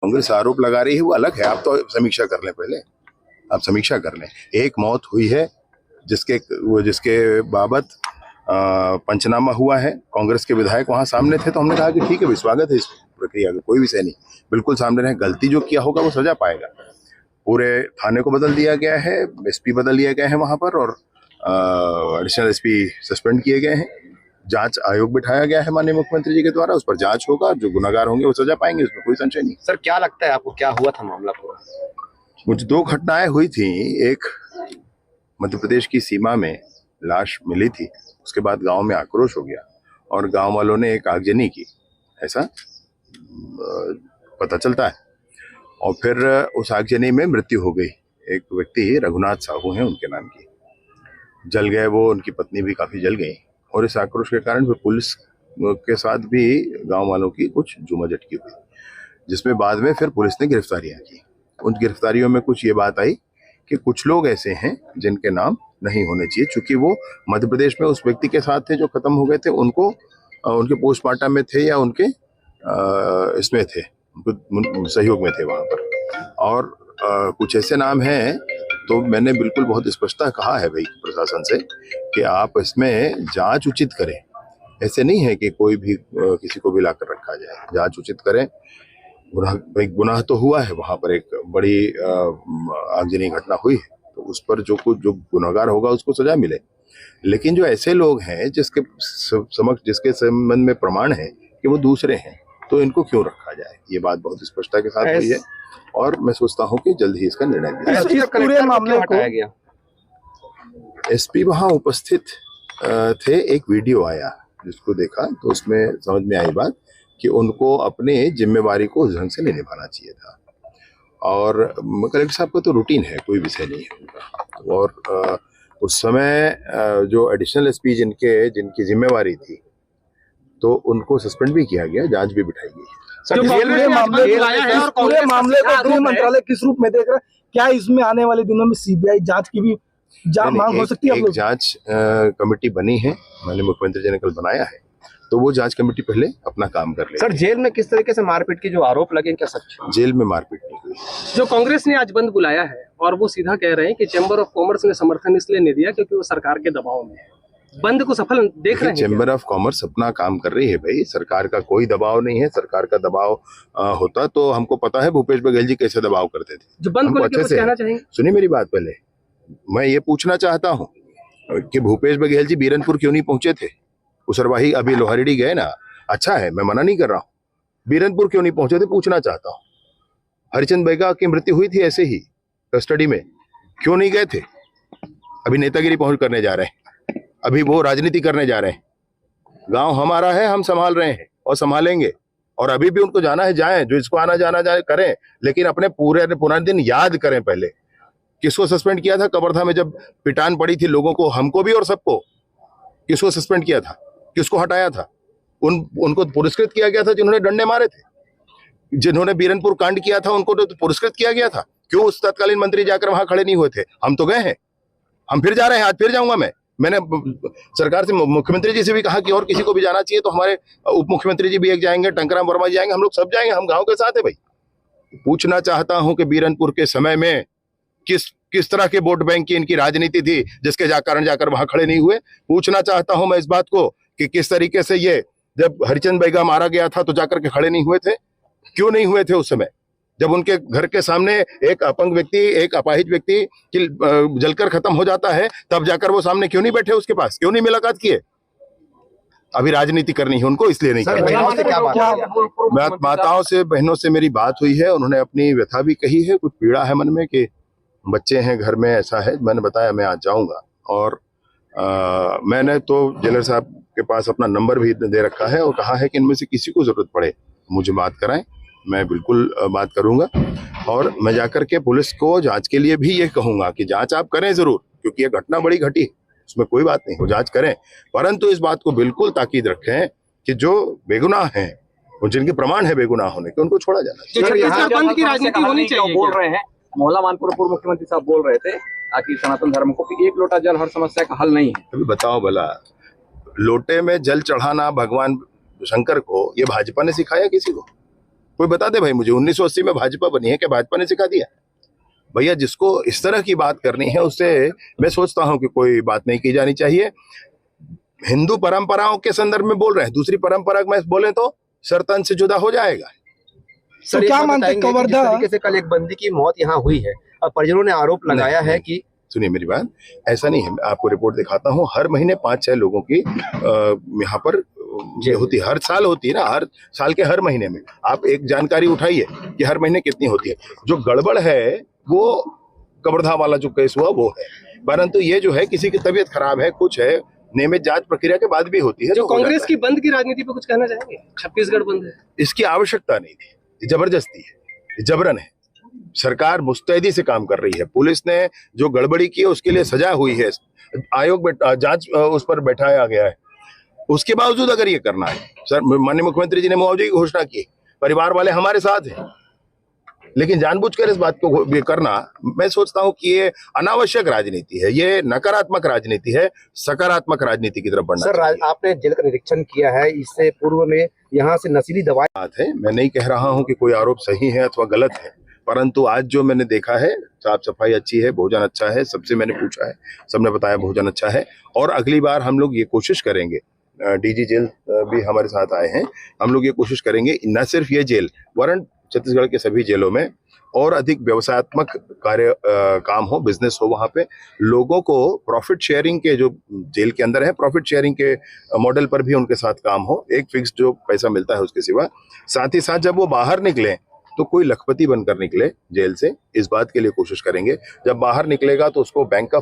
कांग्रेस आरोप लगा रही है वो अलग है, आप तो समीक्षा कर लें पहले, आप समीक्षा कर लें। एक मौत हुई है जिसके बाबत पंचनामा हुआ है, कांग्रेस के विधायक वहां सामने थे, तो हमने कहा कि ठीक है, स्वागत है इस प्रक्रिया का, कोई विषय नहीं, बिल्कुल सामने रहे। गलती जो किया होगा वो सजा पाएगा। पूरे थाने को बदल दिया गया है, एसपी बदल दिए गए हैं वहां पर, और एडिशनल एसपी सस्पेंड किए गए हैं। जांच आयोग बिठाया गया है माननीय मुख्यमंत्री जी के द्वारा, उस पर जांच होगा, जो गुनाहगार होंगे वो सजा पाएंगे, उसमें कोई संशय नहीं। सर क्या लगता है आपको, क्या हुआ था मामला पूरा? मुझे 2 घटनाएं हुई थी। एक, मध्य प्रदेश की सीमा में लाश मिली थी, उसके बाद गांव में आक्रोश हो गया और गांव वालों ने एक आगजनी की, ऐसा पता चलता है, और फिर उस आगजनी में मृत्यु हो गई। एक व्यक्ति रघुनाथ साहू हैं उनके नाम की, जल गए वो, उनकी पत्नी भी काफी जल गई, और इस आक्रोश के कारण फिर पुलिस के साथ भी गांव वालों की कुछ जुमाजटकी हुई, जिसमें बाद में फिर पुलिस ने गिरफ्तारियां की। उन गिरफ्तारियों में कुछ ये बात आई कि कुछ लोग ऐसे हैं जिनके नाम नहीं होने चाहिए, चूंकि वो मध्य प्रदेश में उस व्यक्ति के साथ थे जो खत्म हो गए थे, उनको उनके पोस्टमार्टम में थे या उनके इसमें थे, उनको सहयोग में थे वहां पर, और कुछ ऐसे नाम हैं। तो मैंने बिल्कुल बहुत स्पष्टता कहा है भाई प्रशासन से कि आप इसमें जांच उचित करें। ऐसे नहीं है कि कोई भी किसी को भी लाकर रखा जाए, जांच उचित करें। गुनाह तो हुआ है वहां पर, एक बड़ी आगजनी घटना हुई है, तो उस पर जो गुनाहगार होगा उसको सजा मिले। लेकिन जो ऐसे लोग हैं जिसके संबंध में प्रमाण है कि वो दूसरे हैं, तो इनको क्यों रखा जाए, ये बात बहुत स्पष्टता के साथ हुई है, और मैं सोचता हूं कि जल्द ही इसका निर्णय लिया जाए। पूरे मामले को हटाया गया। एसपी वहां उपस्थित थे, एक वीडियो आया जिसको देखा तो उसमें समझ में आई बात कि उनको अपने जिम्मेवारी को उस ढंग से नहीं निभाना चाहिए था, और कलेक्टर साहब का तो रूटीन है, कोई विषय नहीं है उनका। और उस समय जो एडिशनल एसपी जिनकी जिम्मेवारी थी, तो उनको सस्पेंड भी किया गया, जांच भी बिठाई गई। पूरे मामले को गृह मंत्रालय किस रूप में देख रहा है? क्या इसमें आने वाले दिनों में सीबीआई जांच की भी मांग हो सकती है? जांच कमेटी बनी है, माननीय मुख्यमंत्री जी ने कल बनाया है, तो वो जांच कमेटी पहले अपना काम कर ले। सर जेल में किस तरीके से मारपीट के जो आरोप लगे, क्या सच? जेल में मारपीट नहीं हुई। जो कांग्रेस ने आज बंद बुलाया है और वो सीधा कह रहे हैं कि चैम्बर ऑफ कॉमर्स ने समर्थन इसलिए नहीं दिया क्योंकि वो सरकार के दबाव में है। बंद को सफल देख रहे हैं? चैम्बर ऑफ कॉमर्स अपना काम कर रही है भाई, सरकार का कोई दबाव नहीं है। सरकार का दबाव होता तो हमको पता है भूपेश बघेल जी कैसे दबाव करते थे। जो बंद को लेकर कुछ कहना चाहेंगे? सुनिए मेरी बात पहले, मैं ये पूछना चाहता हूँ कि भूपेश बघेल जी बीरनपुर क्यों नहीं पहुंचे थे? उसरवाही अभी लोहारडी गए ना, अच्छा है, मैं मना नहीं कर रहा हूँ, बीरनपुर क्यों नहीं पहुंचे थे पूछना चाहता हूँ। हरिचंद बैगा की मृत्यु हुई थी ऐसे ही कस्टडी में, क्यों नहीं गए थे? अभी नेतागिरी पहुंच करने जा रहे हैं, अभी वो राजनीति करने जा रहे हैं। गांव हमारा है, हम संभाल रहे हैं और संभालेंगे, और अभी भी उनको जाना है जाएं, जो इसको आना जाना जाए करें, लेकिन अपने पुराने दिन याद करें। पहले किसको सस्पेंड किया था कवर्धा में जब पिटान पड़ी थी लोगों को, हमको भी और सबको? किसको सस्पेंड किया था, किसको हटाया था? उनको पुरस्कृत किया गया था जिन्होंने डंडे मारे थे, जिन्होंने बीरनपुर कांड किया था उनको तो पुरस्कृत किया गया था। क्यों उस तत्कालीन मंत्री जाकर वहां खड़े नहीं हुए थे? हम तो गए हैं, हम फिर जा रहे हैं, आज फिर जाऊंगा मैंने सरकार से, मुख्यमंत्री जी से भी कहा कि और किसी को भी जाना चाहिए, तो हमारे उप मुख्यमंत्री जी भी एक जाएंगे, टंकराम वर्मा जी जाएंगे, हम लोग सब जाएंगे, हम गांव के साथ है भाई। पूछना चाहता हूं कि बीरनपुर के समय में किस तरह के वोट बैंक की इनकी राजनीति थी जिसके कारण जाकर वहां खड़े नहीं हुए। पूछना चाहता हूं मैं इस बात को कि किस तरीके से ये जब हरिचंद बैगा मारा गया था तो जाकर के खड़े नहीं हुए थे, क्यों नहीं हुए थे उस समय? जब उनके घर के सामने एक अपंग व्यक्ति, एक अपाहिज व्यक्ति जलकर खत्म हो जाता है, तब जाकर वो सामने क्यों नहीं बैठे उसके पास, क्यों नहीं मुलाकात किए? अभी राजनीति करनी है उनको, इसलिए नहीं कर रहे। माताओं से, बहनों से मेरी बात हुई है, उन्होंने अपनी व्यथा भी कही है, कुछ पीड़ा है मन में कि बच्चे हैं घर में, ऐसा है। मैंने बताया मैं आज जाऊंगा, और मैंने तो जेलर साहब के पास अपना नंबर भी दे रखा है और कहा है कि इनमें से किसी को जरूरत पड़े मुझे बात कराएं, मैं बिल्कुल बात करूंगा। और मैं जाकर के पुलिस को जांच के लिए भी ये कहूंगा कि जांच आप करें जरूर, क्योंकि ये घटना बड़ी घटी, उसमें कोई बात नहीं, वो जांच करें, परंतु इस बात को बिल्कुल ताकीद रखें कि जो बेगुनाह हैं, जिनके प्रमाण है बेगुनाह होने के, उनको छोड़ा जाना चाहिए। बंद की राजनीति होनी चाहिए बोल रहे हैं। मोहल्ला मानपुर पूर्व मुख्यमंत्री साहब बोल रहे थे कि सनातन धर्म को कि 1 लोटा जल हर समस्या का हल नहीं है। अभी बताओ भला, लोटे में जल चढ़ाना भगवान शंकर को, ये भाजपा ने सिखाया किसी को? कोई बता दे भाई मुझे, 1980 में भाजपा बनी है, क्या भाजपा ने सिखा दिया? भैया जिसको इस तरह की बात करनी है उससे मैं सोचता हूं कि कोई बात नहीं की जानी चाहिए। हिंदू परंपराओं के संदर्भ में बोल रहे हैं, दूसरी परंपरा में बोले तो सरतन से जुदा हो जाएगा। तो क्या मानते हैं कवर्धा तरीके से कल एक बंदी की मौत यहाँ हुई है और परिजनों ने आरोप लगाया है कि सुनिए मेरी बात, ऐसा नहीं है। मैं आपको रिपोर्ट दिखाता हूँ, हर महीने 5-6 लोगों की यहाँ पर ये होती है, हर साल होती है ना, हर साल के हर महीने में आप एक जानकारी उठाइए कि हर महीने कितनी होती है। जो गड़बड़ है वो कवर्धा वाला जो केस हुआ वो है, परंतु ये जो है किसी की तबीयत खराब है, कुछ है, नियमित जांच प्रक्रिया के बाद भी होती है। जो तो कांग्रेस की बंद की राजनीति पे कुछ कहना चाहेंगे? छत्तीसगढ़ बंद है, इसकी आवश्यकता नहीं थी, ये जबरदस्ती है, जबरन है। सरकार मुस्तैदी से काम कर रही है, पुलिस ने जो गड़बड़ी की है उसके लिए सजा हुई है, आयोग जांच उस पर बैठाया गया है। उसके बावजूद अगर ये करना है, सर माननीय मुख्यमंत्री जी ने मुआवजे की घोषणा की, परिवार वाले हमारे साथ हैं, लेकिन जानबूझकर इस बात को करना, मैं सोचता हूं कि ये अनावश्यक राजनीति है, ये नकारात्मक राजनीति है, सकारात्मक राजनीति की तरफ बढ़ना सर आपने जेल का निरीक्षण किया है, इससे पूर्व में यहाँ से नशीली दवाएं बात है। मैं नहीं कह रहा हूं कि कोई आरोप सही है अथवा गलत है, परंतु आज जो मैंने देखा है, साफ सफाई अच्छी है, भोजन अच्छा है, सबसे मैंने पूछा है, सबने बताया भोजन अच्छा है। और अगली बार हम लोग ये कोशिश करेंगे, डीजी जेल भी हमारे साथ आए हैं, हम लोग ये कोशिश करेंगे न सिर्फ ये जेल, वरन छत्तीसगढ़ के सभी जेलों में और अधिक व्यवसायत्मक कार्य काम हो, बिजनेस हो, वहां पे लोगों को प्रॉफिट शेयरिंग के, जो जेल के अंदर है प्रॉफिट शेयरिंग के मॉडल पर भी उनके साथ काम हो, एक फिक्स जो पैसा मिलता है उसके सिवा। साथ ही साथ जब वो बाहर निकले तो कोई लखपति बनकर निकले जेल से, इस बात के लिए कोशिश करेंगे। जब बाहर निकलेगा तो उसको बैंक का